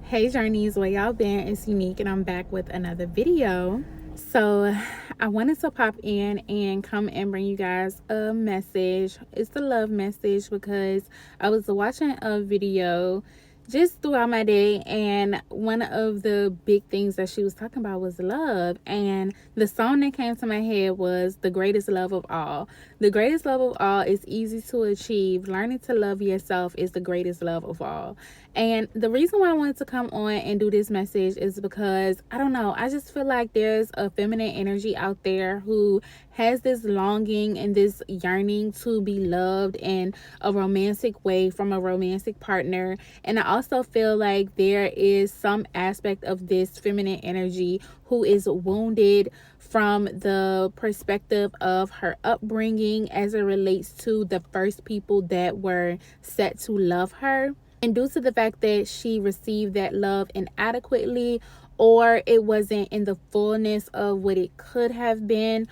Hey journeys, where y'all been? It's Unique and I'm back with another video. So I wanted to pop in and come and bring you guys a message. It's the love message because I was watching a video just throughout my day, and one of the big things that she was talking about was love, and the song that came to my head was The Greatest Love of All. The greatest love of all is easy to achieve. Learning to love yourself is the greatest love of all. And the reason why I wanted to come on and do this message is because, I don't know, I just feel like there's a feminine energy out there who has this longing and this yearning to be loved in a romantic way from a romantic partner. And I also feel like there is some aspect of this feminine energy who is wounded from the perspective of her upbringing as it relates to the first people that were set to love her. And due to the fact that she received that love inadequately, or it wasn't in the fullness of what it could have been,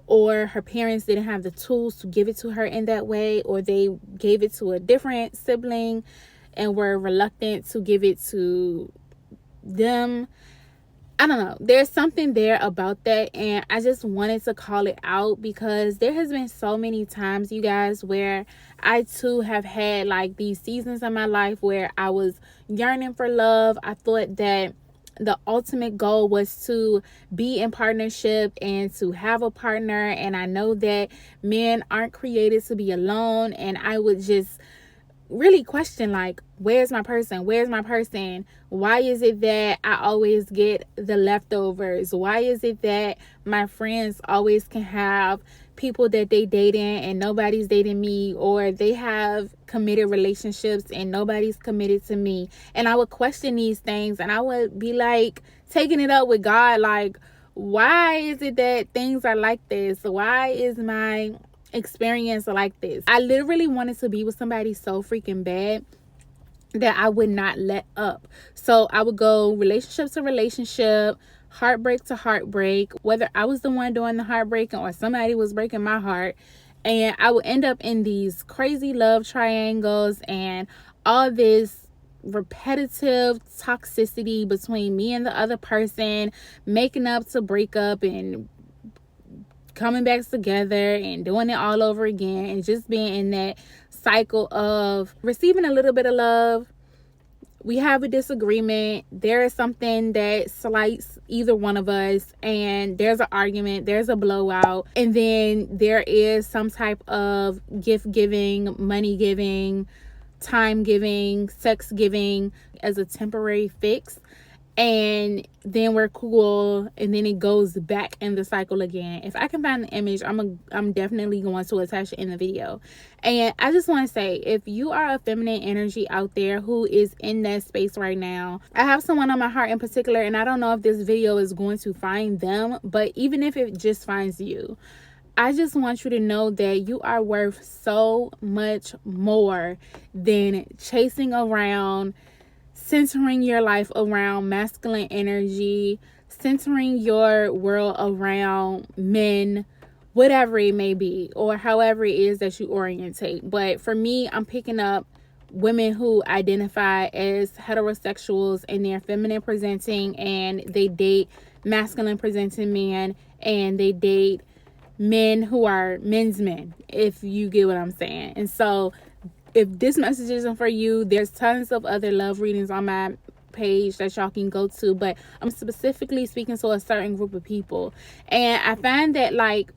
or her parents didn't have the tools to give it to her in that way, or they gave it to a different sibling and were reluctant to give it to them. I don't know. There's something there about that, and I just wanted to call it out because there has been so many times, you guys, where I too have had like these seasons in my life where I was yearning for love. I thought that the ultimate goal was to be in partnership and to have a partner, and I know that men aren't created to be alone, and I would just really question, like, where's my person? Why is it that I always get the leftovers? Why is it that my friends always can have people that they dating and nobody's dating me, or they have committed relationships and nobody's committed to me? And I would question these things, and I would be like taking it up with God, like, why is it that things are like this? Why is my experience like this? I literally wanted to be with somebody so freaking bad that I would not let up. So I would go relationship to relationship, heartbreak to heartbreak, whether I was the one doing the heartbreaking or somebody was breaking my heart. And I would end up in these crazy love triangles and all this repetitive toxicity between me and the other person, making up to break up and coming back together and doing it all over again, and just being in that cycle of receiving a little bit of love. We have a disagreement, there is something that slights either one of us, and there's an argument, there's a blowout, and then there is some type of gift giving, money giving, time giving, sex giving as a temporary fix, and then we're cool, and then it goes back in the cycle again. If I can find the image, I'm definitely going to attach it in the video. And I just want to say, if you are a feminine energy out there who is in that space right now, I have someone on my heart in particular, and I don't know if this video is going to find them, but even if it just finds you, I just want you to know that you are worth so much more than chasing around, centering your life around masculine energy, centering your world around men, whatever it may be, or however it is that you orientate. But for me, I'm picking up women who identify as heterosexuals and they're feminine presenting, and they date masculine presenting men, and they date men who are men's men, if you get what I'm saying. And so if this message isn't for you, there's tons of other love readings on my page that y'all can go to, but I'm specifically speaking to a certain group of people. And I find that, like,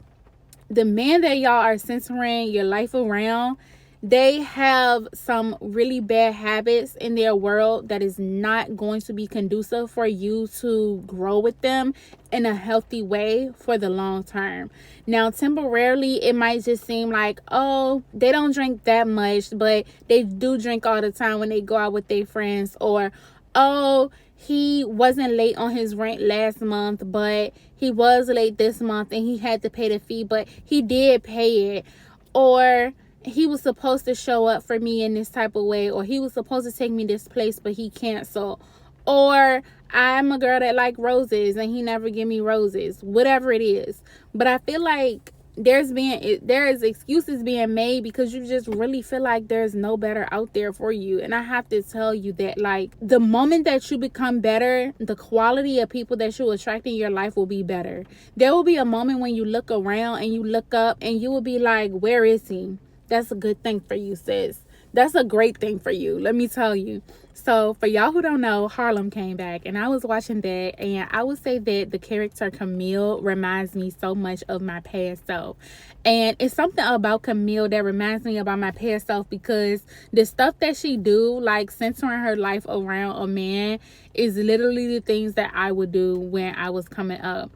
the men that y'all are centering your life around, they have some really bad habits in their world that is not going to be conducive for you to grow with them in a healthy way for the long term. Now, temporarily, it might just seem like, oh, they don't drink that much, but they do drink all the time when they go out with their friends. Or, oh, he wasn't late on his rent last month, but he was late this month and he had to pay the fee, but he did pay it. Or he was supposed to show up for me in this type of way, or he was supposed to take me this place, but he canceled. Or I'm a girl that like roses and he never give me roses, whatever it is. But I feel like there is excuses being made because you just really feel like there's no better out there for you. And I have to tell you that, like, the moment that you become better, the quality of people that you attract in your life will be better. There will be a moment when you look around and you look up and you will be like, where is he? That's a good thing for you, sis. That's a great thing for you, let me tell you. So for y'all who don't know, Harlem came back, and I was watching that, and I would say that the character Camille reminds me so much of my past self. And it's something about Camille that reminds me about my past self, because the stuff that she do, like centering her life around a man, is literally the things that I would do when I was coming up.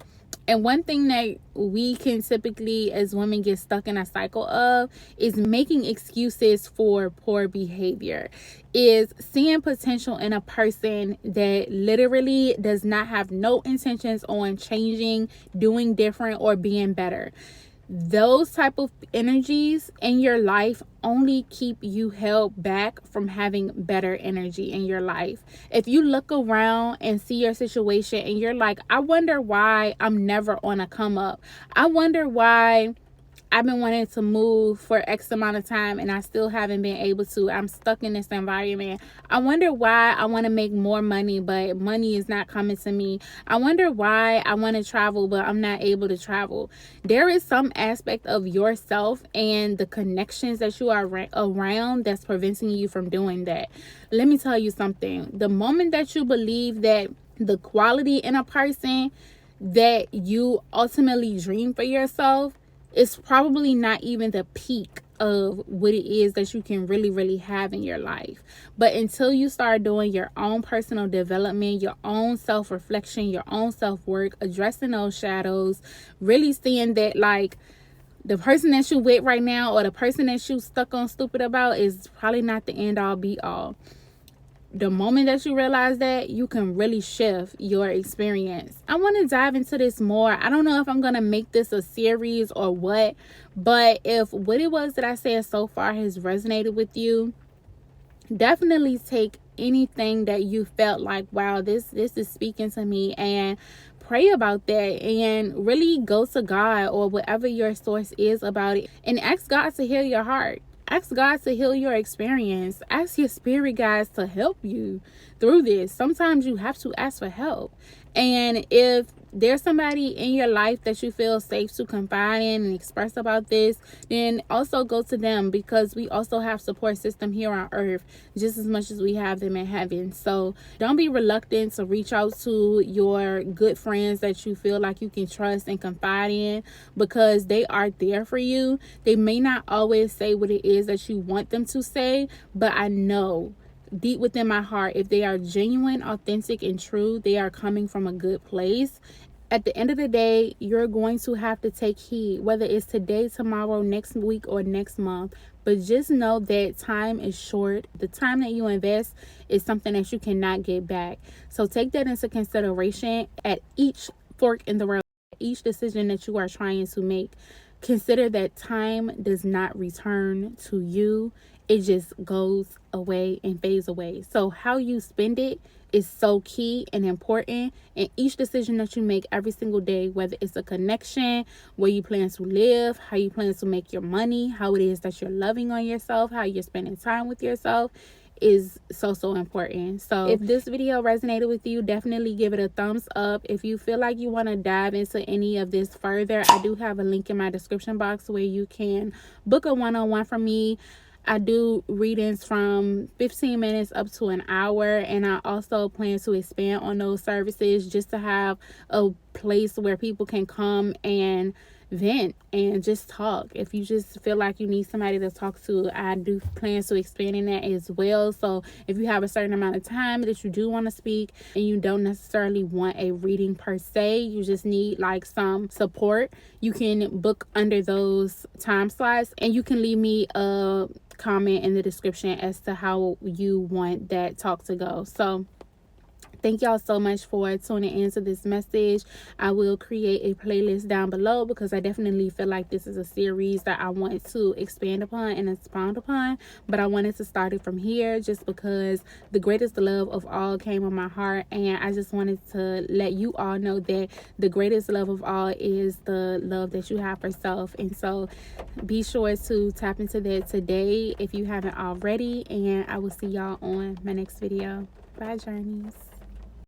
And one thing that we can typically as women get stuck in a cycle of is making excuses for poor behavior, is seeing potential in a person that literally does not have no intentions on changing, doing different, or being better. Those type of energies in your life only keep you held back from having better energy in your life. If you look around and see your situation and you're like, I wonder why I'm never on a come up. I wonder why I've been wanting to move for X amount of time and I still haven't been able to. I'm stuck in this environment. I wonder why I want to make more money, but money is not coming to me. I wonder why I want to travel, but I'm not able to travel. There is some aspect of yourself and the connections that you are around that's preventing you from doing that. Let me tell you something. The moment that you believe that the quality in a person that you ultimately dream for yourself, it's probably not even the peak of what it is that you can really have in your life. But until you start doing your own personal development, your own self-reflection, your own self-work, addressing those shadows, really seeing that, like, the person that you with right now or the person that you stuck on stupid about is probably not the end all be all. The moment that you realize that, you can really shift your experience. I want to dive into this more. I don't know if I'm going to make this a series or what, but if what it was that I said so far has resonated with you, definitely take anything that you felt like, wow, this is speaking to me, and pray about that and really go to God or whatever your source is about it and ask God to heal your heart. Ask God to heal your experience. Ask your spirit guides to help you through this. Sometimes you have to ask for help. And if there's somebody in your life that you feel safe to confide in and express about this, then also go to them, because we also have support system here on earth just as much as we have them in heaven. So don't be reluctant to reach out to your good friends that you feel like you can trust and confide in, because they are there for you. They may not always say what it is that you want them to say, but I know deep within my heart, if they are genuine, authentic, and true, they are coming from a good place. At the end of the day, you're going to have to take heed, whether it's today, tomorrow, next week, or next month. But just know that time is short. The time that you invest is something that you cannot get back. So take that into consideration at each fork in the road, each decision that you are trying to make. Consider that time does not return to you. It just goes away and fades away. So how you spend it is so key and important. And each decision that you make every single day, whether it's a connection, where you plan to live, how you plan to make your money, how it is that you're loving on yourself, how you're spending time with yourself, is so important. So if this video resonated with you, definitely give it a thumbs up. If you feel like you want to dive into any of this further, I do have a link in my description box where you can book a one-on-one from me. I do readings from 15 minutes up to an hour, and I also plan to expand on those services just to have a place where people can come and vent and just talk. If you just feel like you need somebody to talk to, I do plan to expand in that as well. So if you have a certain amount of time that you do want to speak and you don't necessarily want a reading per se, you just need like some support, you can book under those time slots, and you can leave me a comment in the description as to how you want that talk to go. So Thank y'all so much for tuning into this message. I will create a playlist down below because I definitely feel like this is a series that I want to expand upon and expound upon. But I wanted to start it from here just because the greatest love of all came on my heart. And I just wanted to let you all know that the greatest love of all is the love that you have for self. And so be sure to tap into that today if you haven't already. And I will see y'all on my next video. Bye, Journeys.